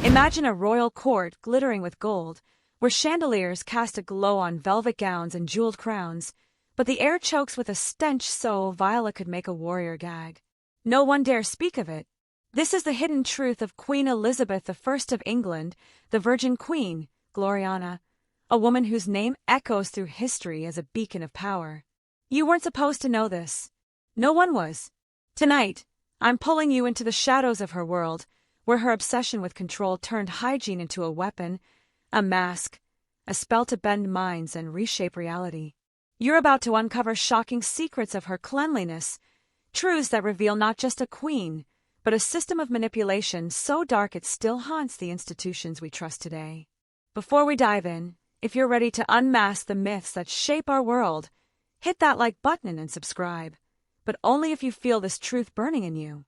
Imagine a royal court glittering with gold, where chandeliers cast a glow on velvet gowns and jeweled crowns, but the air chokes with a stench so vile it could make a warrior gag. No one dare speak of it. This is the hidden truth of Queen Elizabeth I of England, the Virgin Queen, Gloriana, a woman whose name echoes through history as a beacon of power. You weren't supposed to know this. No one was. Tonight, I'm pulling you into the shadows of her world, where her obsession with control turned hygiene into a weapon, a mask, a spell to bend minds and reshape reality. You're about to uncover shocking secrets of her cleanliness, truths that reveal not just a queen, but a system of manipulation so dark it still haunts the institutions we trust today. Before we dive in, if you're ready to unmask the myths that shape our world, hit that like button and subscribe, but only if you feel this truth burning in you.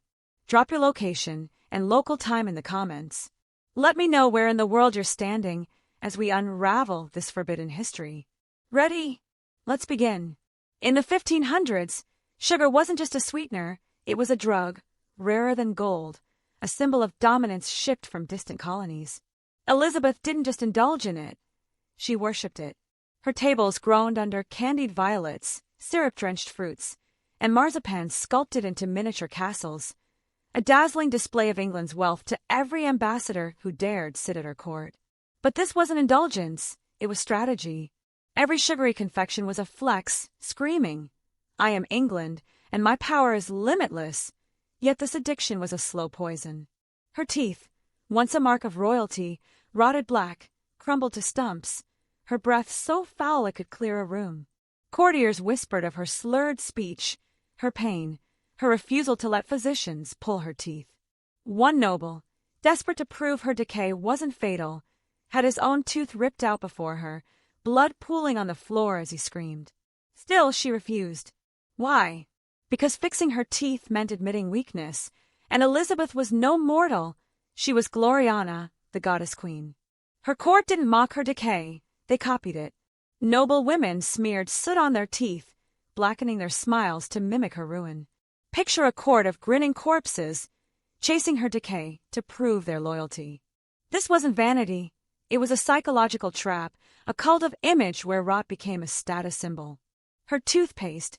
Drop your location and local time in the comments. Let me know where in the world you're standing as we unravel this forbidden history. Ready? Let's begin. In the 1500s, sugar wasn't just a sweetener, it was a drug, rarer than gold, a symbol of dominance shipped from distant colonies. Elizabeth didn't just indulge in it, she worshipped it. Her tables groaned under candied violets, syrup-drenched fruits, and marzipan sculpted into miniature castles, a dazzling display of England's wealth to every ambassador who dared sit at her court. But this wasn't indulgence, it was strategy. Every sugary confection was a flex, screaming, "I am England, and my power is limitless." Yet this addiction was a slow poison. Her teeth, once a mark of royalty, rotted black, crumbled to stumps, her breath so foul it could clear a room. Courtiers whispered of her slurred speech, her pain, her refusal to let physicians pull her teeth. One noble, desperate to prove her decay wasn't fatal, had his own tooth ripped out before her, blood pooling on the floor as he screamed. Still, she refused. Why? Because fixing her teeth meant admitting weakness, and Elizabeth was no mortal. She was Gloriana, the goddess queen. Her court didn't mock her decay, they copied it. Noble women smeared soot on their teeth, blackening their smiles to mimic her ruin. Picture a court of grinning corpses, chasing her decay to prove their loyalty. This wasn't vanity. It was a psychological trap, a cult of image where rot became a status symbol. Her toothpaste,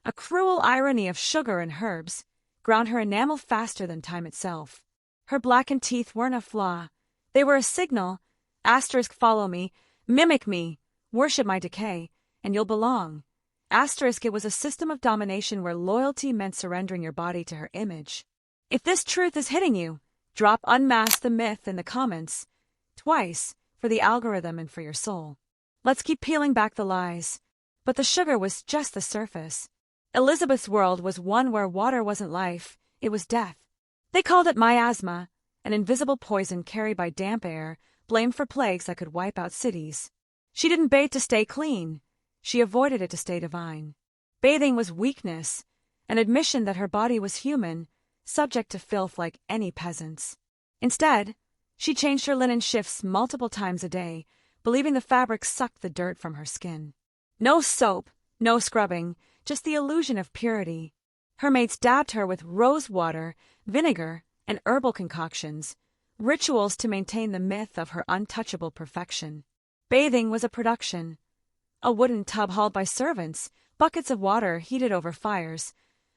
a cruel irony of sugar and herbs, ground her enamel faster than time itself. Her blackened teeth weren't a flaw. They were a signal. Asterisk, follow me, mimic me, worship my decay, and you'll belong. Asterisk, it was a system of domination where loyalty meant surrendering your body to her image. If this truth is hitting you, drop "Unmask the Myth" in the comments. Twice, for the algorithm and for your soul. Let's keep peeling back the lies. But the sugar was just the surface. Elizabeth's world was one where water wasn't life, it was death. They called it miasma, an invisible poison carried by damp air, blamed for plagues that could wipe out cities. She didn't bathe to stay clean. She avoided it to stay divine. Bathing was weakness, an admission that her body was human, subject to filth like any peasant's. Instead, she changed her linen shifts multiple times a day, believing the fabric sucked the dirt from her skin. No soap, no scrubbing, just the illusion of purity. Her maids dabbed her with rose water, vinegar, and herbal concoctions, rituals to maintain the myth of her untouchable perfection. Bathing was a production. A wooden tub hauled by servants, buckets of water heated over fires,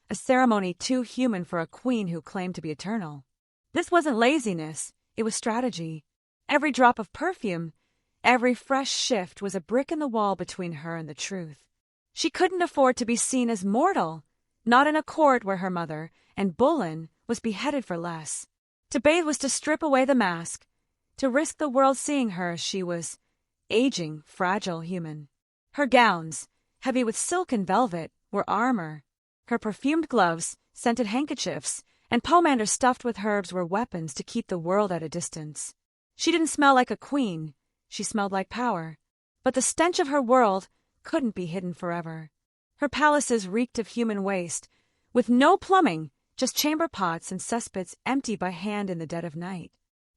a ceremony too human for a queen who claimed to be eternal. This wasn't laziness, it was strategy. Every drop of perfume, every fresh shift was a brick in the wall between her and the truth. She couldn't afford to be seen as mortal, not in a court where her mother, and Bullen, was beheaded for less. To bathe was to strip away the mask, to risk the world seeing her as she was, aging, fragile human. Her gowns, heavy with silk and velvet, were armor. Her perfumed gloves, scented handkerchiefs, and pomander stuffed with herbs were weapons to keep the world at a distance. She didn't smell like a queen, she smelled like power. But the stench of her world couldn't be hidden forever. Her palaces reeked of human waste, with no plumbing, just chamber pots and cesspits empty by hand in the dead of night.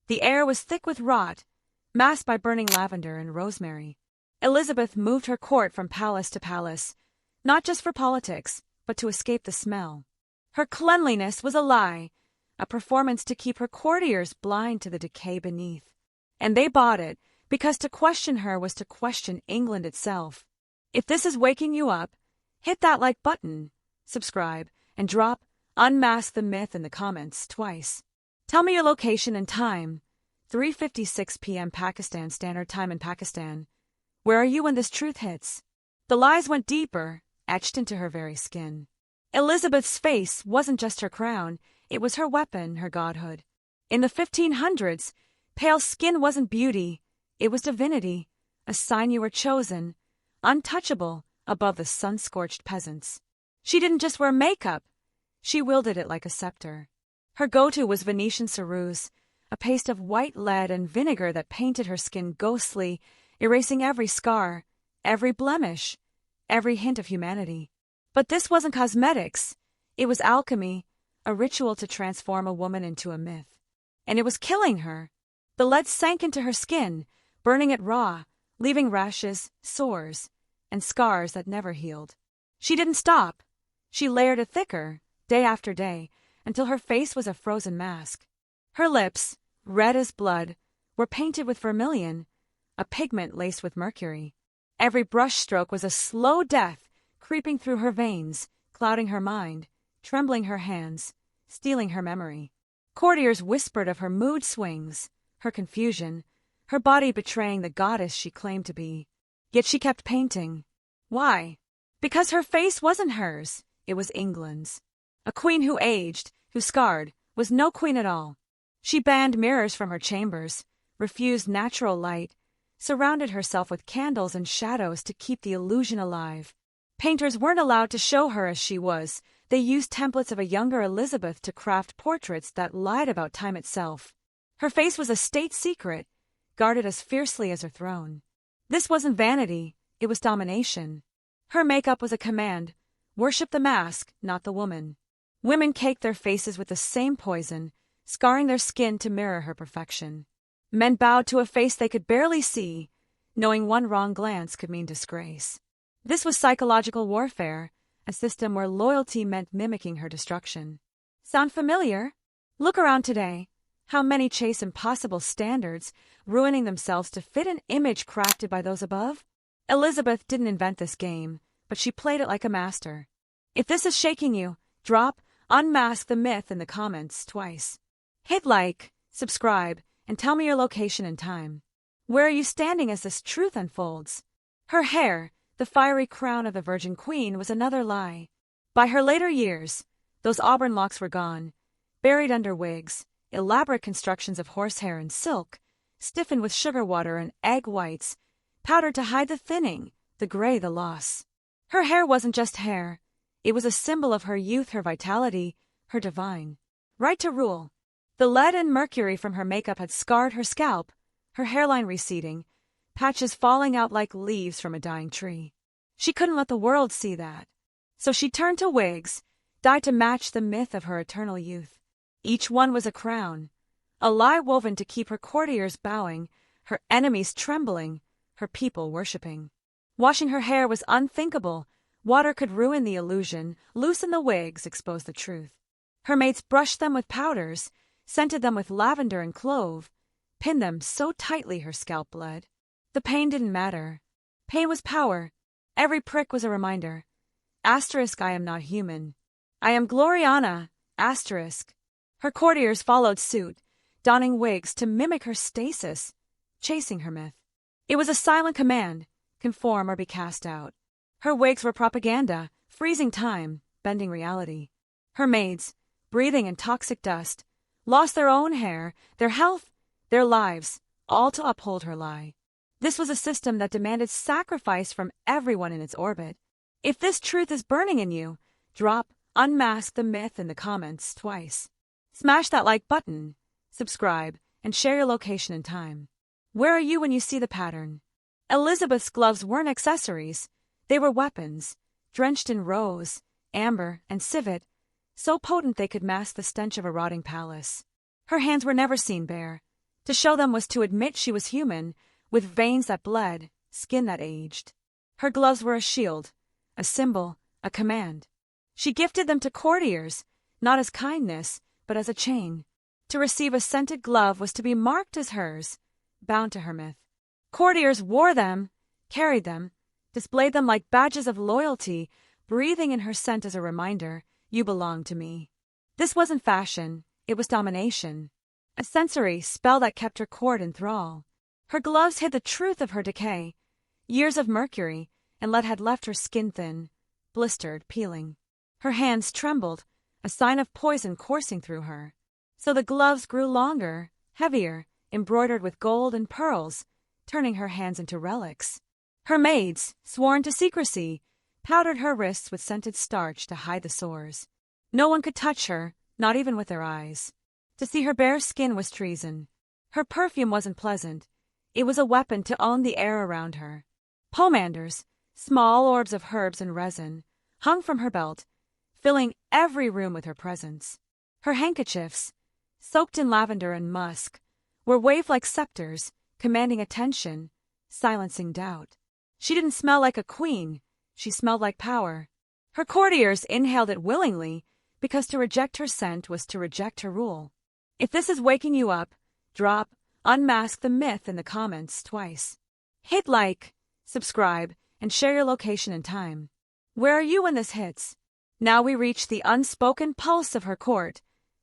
The air was thick with rot, masked by burning lavender and rosemary. Elizabeth moved her court from palace to palace, not just for politics, but to escape the smell. Her cleanliness was a lie, a performance to keep her courtiers blind to the decay beneath. And they bought it, because to question her was to question England itself. If this is waking you up, hit that like button, subscribe, and drop "Unmask the Myth" in the comments twice. Tell me your location and time. 3:56 p.m. Pakistan Standard Time in Pakistan. Where are you when this truth hits? The lies went deeper, etched into her very skin. Elizabeth's face wasn't just her crown, it was her weapon, her godhood. In the 1500s, pale skin wasn't beauty, it was divinity, a sign you were chosen, untouchable above the sun-scorched peasants. She didn't just wear makeup, she wielded it like a scepter. Her go-to was Venetian ceruse, a paste of white lead and vinegar that painted her skin ghostly, erasing every scar, every blemish, every hint of humanity. But this wasn't cosmetics, it was alchemy, a ritual to transform a woman into a myth. And it was killing her. The lead sank into her skin, burning it raw, leaving rashes, sores, and scars that never healed. She didn't stop. She layered it thicker, day after day, until her face was a frozen mask. Her lips, red as blood, were painted with vermilion, a pigment laced with mercury. Every brushstroke was a slow death, creeping through her veins, clouding her mind, trembling her hands, stealing her memory. Courtiers whispered of her mood swings, her confusion, her body betraying the goddess she claimed to be. Yet she kept painting. Why? Because her face wasn't hers, it was England's. A queen who aged, who scarred, was no queen at all. She banned mirrors from her chambers, refused natural light, surrounded herself with candles and shadows to keep the illusion alive. Painters weren't allowed to show her as she was. They used templates of a younger Elizabeth to craft portraits that lied about time itself. Her face was a state secret, guarded as fiercely as her throne. This wasn't vanity, it was domination. Her makeup was a command. Worship the mask, not the woman. Women caked their faces with the same poison, scarring their skin to mirror her perfection. Men bowed to a face they could barely see, knowing one wrong glance could mean disgrace. This was psychological warfare, a system where loyalty meant mimicking her destruction. Sound familiar? Look around today. How many chase impossible standards, ruining themselves to fit an image crafted by those above? Elizabeth didn't invent this game, but she played it like a master. If this is shaking you, drop "Unmask the Myth" in the comments twice. Hit like, subscribe, and tell me your location and time. Where are you standing as this truth unfolds? Her hair, the fiery crown of the Virgin Queen, was another lie. By her later years, those auburn locks were gone, buried under wigs, elaborate constructions of horsehair and silk, stiffened with sugar water and egg whites, powdered to hide the thinning, the gray, the loss. Her hair wasn't just hair. It was a symbol of her youth, her vitality, her divine right to rule. The lead and mercury from her makeup had scarred her scalp, her hairline receding, patches falling out like leaves from a dying tree. She couldn't let the world see that. So she turned to wigs, dyed to match the myth of her eternal youth. Each one was a crown, a lie woven to keep her courtiers bowing, her enemies trembling, her people worshipping. Washing her hair was unthinkable. Water could ruin the illusion, loosen the wigs, expose the truth. Her maids brushed them with powders, scented them with lavender and clove, pinned them so tightly her scalp bled. The pain didn't matter. Pain was power. Every prick was a reminder. Asterisk, I am not human. I am Gloriana. Asterisk. Her courtiers followed suit, donning wigs to mimic her stasis, chasing her myth. It was a silent command, conform or be cast out. Her wigs were propaganda, freezing time, bending reality. Her maids, breathing in toxic dust, lost their own hair, their health, their lives, all to uphold her lie. This was a system that demanded sacrifice from everyone in its orbit. If this truth is burning in you, drop "Unmask the Myth" in the comments twice. Smash that like button, subscribe, and share your location and time. Where are you when you see the pattern? Elizabeth's gloves weren't accessories. They were weapons, drenched in rose, amber, and civet, so potent they could mask the stench of a rotting palace. Her hands were never seen bare. To show them was to admit she was human, with veins that bled, skin that aged. Her gloves were a shield, a symbol, a command. She gifted them to courtiers, not as kindness, but but as a chain. To receive a scented glove was to be marked as hers, bound to her myth. Courtiers wore them, carried them, displayed them like badges of loyalty, breathing in her scent as a reminder, you belong to me. This wasn't fashion, it was domination. A sensory spell that kept her court in thrall. Her gloves hid the truth of her decay. Years of mercury and lead had left her skin thin, blistered, peeling. Her hands trembled, a sign of poison coursing through her. So the gloves grew longer, heavier, embroidered with gold and pearls, turning her hands into relics. Her maids, sworn to secrecy, powdered her wrists with scented starch to hide the sores. No one could touch her, not even with their eyes. To see her bare skin was treason. Her perfume wasn't pleasant. It was a weapon to own the air around her. Pomanders, small orbs of herbs and resin, hung from her belt, filling every room with her presence. Her handkerchiefs, soaked in lavender and musk, were waved like scepters, commanding attention, silencing doubt. She didn't smell like a queen, she smelled like power. Her courtiers inhaled it willingly, because to reject her scent was to reject her rule. If this is waking you up, drop, unmask the myth in the comments twice. Hit like, subscribe, and share your location and time. Where are you when this hits? Now we reach the unspoken pulse of her court,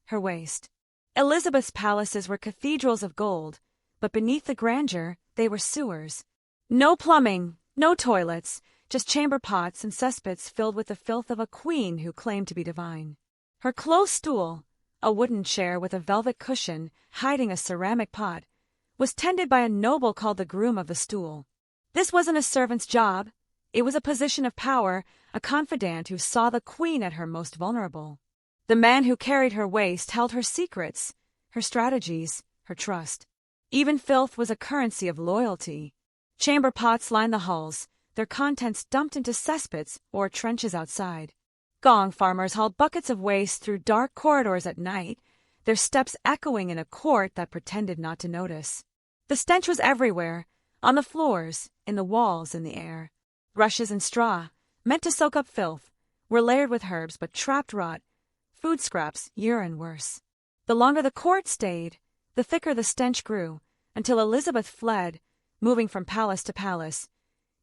her waist. Elizabeth's palaces were cathedrals of gold, but beneath the grandeur, they were sewers. No plumbing, no toilets, just chamber pots and cesspits filled with the filth of a queen who claimed to be divine. Her close stool, a wooden chair with a velvet cushion hiding a ceramic pot, was tended by a noble called the groom of the stool. This wasn't a servant's job. It was a position of power, a confidant who saw the queen at her most vulnerable. The man who carried her waist held her secrets, her strategies, her trust. Even filth was a currency of loyalty. Chamber pots lined the halls, their contents dumped into cesspits or trenches outside. Gong farmers hauled buckets of waste through dark corridors at night, their steps echoing in a court that pretended not to notice. The stench was everywhere, on the floors, in the walls, in the air. Rushes and straw, meant to soak up filth, were layered with herbs but trapped rot, food scraps, urine worse. The longer the court stayed, the thicker the stench grew, until Elizabeth fled, moving from palace to palace,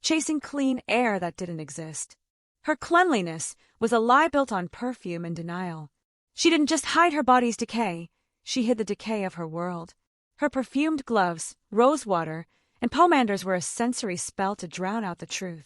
chasing clean air that didn't exist. Her cleanliness was a lie built on perfume and denial. She didn't just hide her body's decay, she hid the decay of her world. Her perfumed gloves, rose water, and pomanders were a sensory spell to drown out the truth.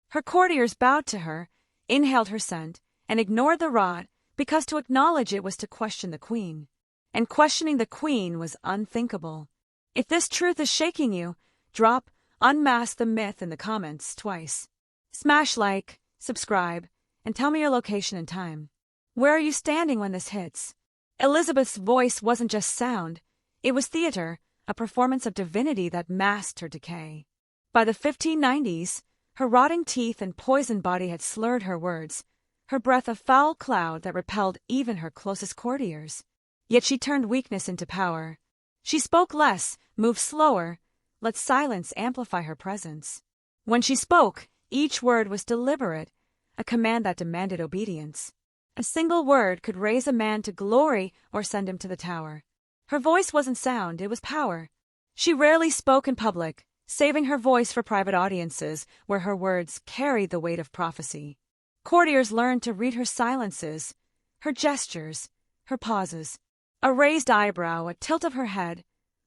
Her courtiers bowed to her, inhaled her scent, and ignored the rot, because to acknowledge it was to question the queen. And questioning the queen was unthinkable. If this truth is shaking you, drop, unmask the myth in the comments twice. Smash like, subscribe, and tell me your location and time. Where are you standing when this hits? Elizabeth's voice wasn't just sound. It was theater, a performance of divinity that masked her decay. By the 1590s, her rotting teeth and poisoned body had slurred her words, her breath a foul cloud that repelled even her closest courtiers. Yet she turned weakness into power. She spoke less, moved slower, let silence amplify her presence. When she spoke, each word was deliberate, a command that demanded obedience. A single word could raise a man to glory or send him to the tower. Her voice wasn't sound, it was power. She rarely spoke in public, saving her voice for private audiences where her words carried the weight of prophecy. Courtiers learned to read her silences, her gestures, her pauses. A raised eyebrow, a tilt of her head,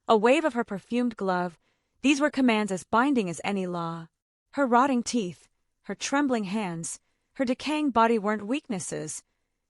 a wave of her perfumed glove, these were commands as binding as any law. Her rotting teeth, her trembling hands, her decaying body weren't weaknesses.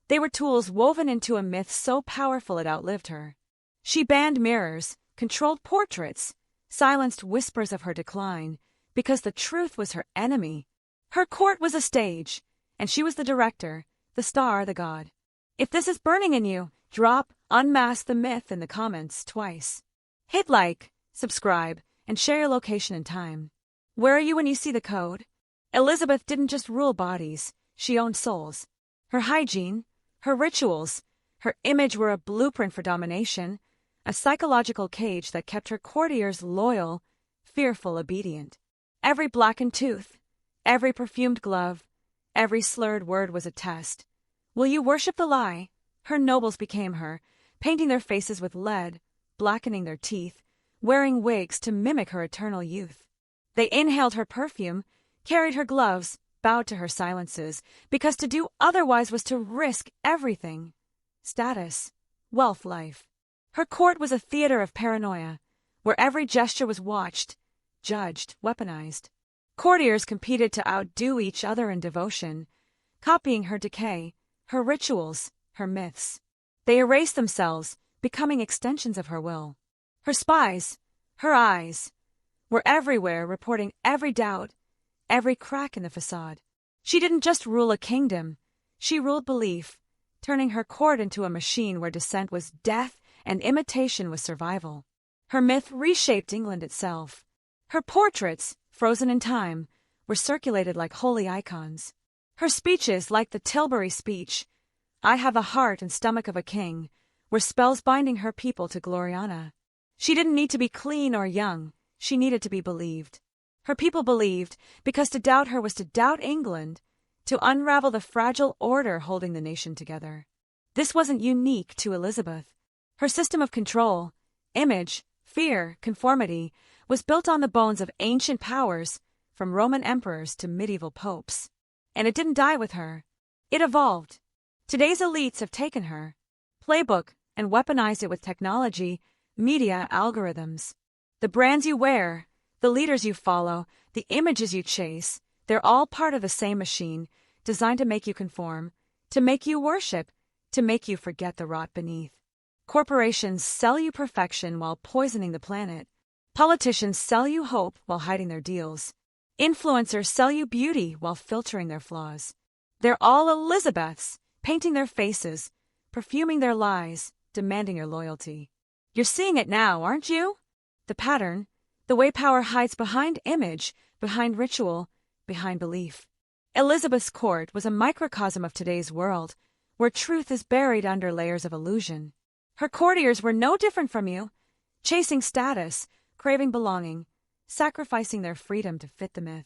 They were tools woven into a myth so powerful it outlived her. She banned mirrors, controlled portraits, silenced whispers of her decline, because the truth was her enemy. Her court was a stage, and she was the director, the star, the god. If this is burning in you, drop, unmask the myth in the comments twice. Hit like, subscribe, and share your location and time. Where are you when you see the code? Elizabeth didn't just rule bodies, she owned souls. Her hygiene, her rituals, her image were a blueprint for domination, a psychological cage that kept her courtiers loyal, fearful, obedient. Every blackened tooth, every perfumed glove, every slurred word was a test. Will you worship the lie? Her nobles became her, painting their faces with lead, blackening their teeth, wearing wigs to mimic her eternal youth. They inhaled her perfume, carried her gloves, bowed to her silences, because to do otherwise was to risk everything. Status, wealth, life. Her court was a theater of paranoia, where every gesture was watched, judged, weaponized. Courtiers competed to outdo each other in devotion, copying her decay, her rituals, her myths. They erased themselves, becoming extensions of her will. Her spies, her eyes, were everywhere, reporting every doubt, every crack in the facade. She didn't just rule a kingdom, she ruled belief, turning her court into a machine where dissent was death and imitation was survival. Her myth reshaped England itself. Her portraits, frozen in time, were circulated like holy icons. Her speeches, like the Tilbury speech, "I have the heart and stomach of a king," were spells binding her people to Gloriana. She didn't need to be clean or young, she needed to be believed. Her people believed, because to doubt her was to doubt England, to unravel the fragile order holding the nation together. This wasn't unique to Elizabeth. Her system of control, image, fear, conformity, was built on the bones of ancient powers, from Roman emperors to medieval popes. And it didn't die with her. It evolved. Today's elites have taken her playbook and weaponized it with technology, media, algorithms. The brands you wear, the leaders you follow, the images you chase, they're all part of the same machine, designed to make you conform, to make you worship, to make you forget the rot beneath. Corporations sell you perfection while poisoning the planet. Politicians sell you hope while hiding their deals. Influencers sell you beauty while filtering their flaws. They're all Elizabeths, painting their faces, perfuming their lies, demanding your loyalty. You're seeing it now, aren't you? The pattern, the way power hides behind image, behind ritual, behind belief. Elizabeth's court was a microcosm of today's world, where truth is buried under layers of illusion. Her courtiers were no different from you, chasing status, craving belonging, sacrificing their freedom to fit the myth.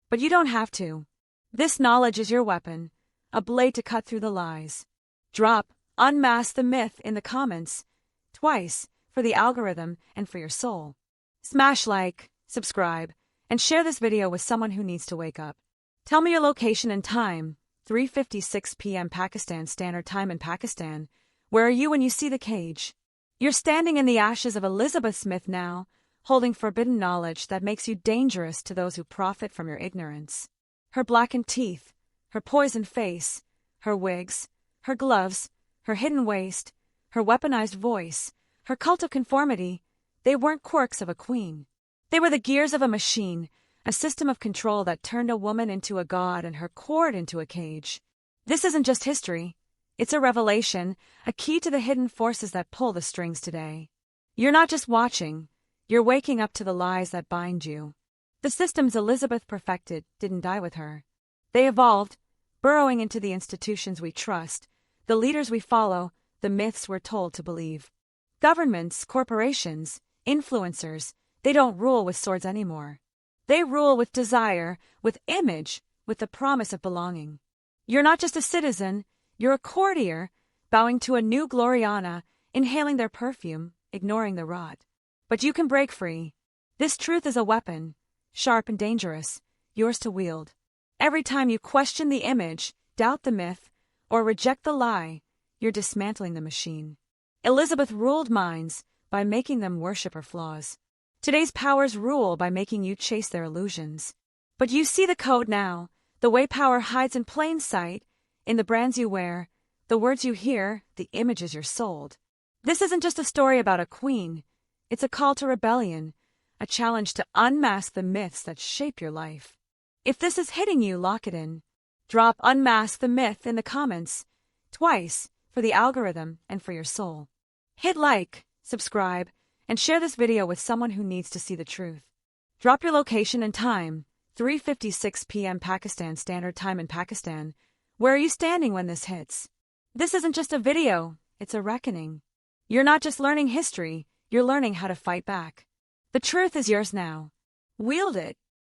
But you don't have to. This knowledge is your weapon, a blade to cut through the lies. Drop, unmask the myth in the comments, twice, for the algorithm and for your soul. Smash like, subscribe, and share this video with someone who needs to wake up. Tell me your location and time, 3:56 p.m. Pakistan Standard Time in Pakistan. Where are you when you see the cage? You're standing in the ashes of Elizabeth's myth now, holding forbidden knowledge that makes you dangerous to those who profit from your ignorance. Her blackened teeth, her poisoned face, her wigs, her gloves, her hidden waist, her weaponized voice, her cult of conformity, they weren't quirks of a queen. They were the gears of a machine, a system of control that turned a woman into a god and her court into a cage. This isn't just history. It's a revelation, a key to the hidden forces that pull the strings today. You're not just watching, you're waking up to the lies that bind you. The systems Elizabeth perfected didn't die with her. They evolved, burrowing into the institutions we trust, the leaders we follow, the myths we're told to believe. Governments, corporations, influencers, they don't rule with swords anymore. They rule with desire, with image, with the promise of belonging. You're not just a citizen, you're a courtier, bowing to a new Gloriana, inhaling their perfume, ignoring the rot. But you can break free. This truth is a weapon, sharp and dangerous, yours to wield. Every time you question the image, doubt the myth, or reject the lie, you're dismantling the machine. Elizabeth ruled minds by making them worship her flaws. Today's powers rule by making you chase their illusions. But you see the code now, the way power hides in plain sight, in the brands you wear, the words you hear, the images you're sold. This isn't just a story about a queen. It's a call to rebellion, a challenge to unmask the myths that shape your life. If this is hitting you, lock it in. Drop "unmask the myth" in the comments, twice, for the algorithm and for your soul. Hit like, subscribe, and share this video with someone who needs to see the truth. Drop your location and time, 3:56 p.m. Pakistan Standard Time in Pakistan. Where are you standing when this hits? This isn't just a video, it's a reckoning. You're not just learning history, you're learning how to fight back. The truth is yours now. Wield it,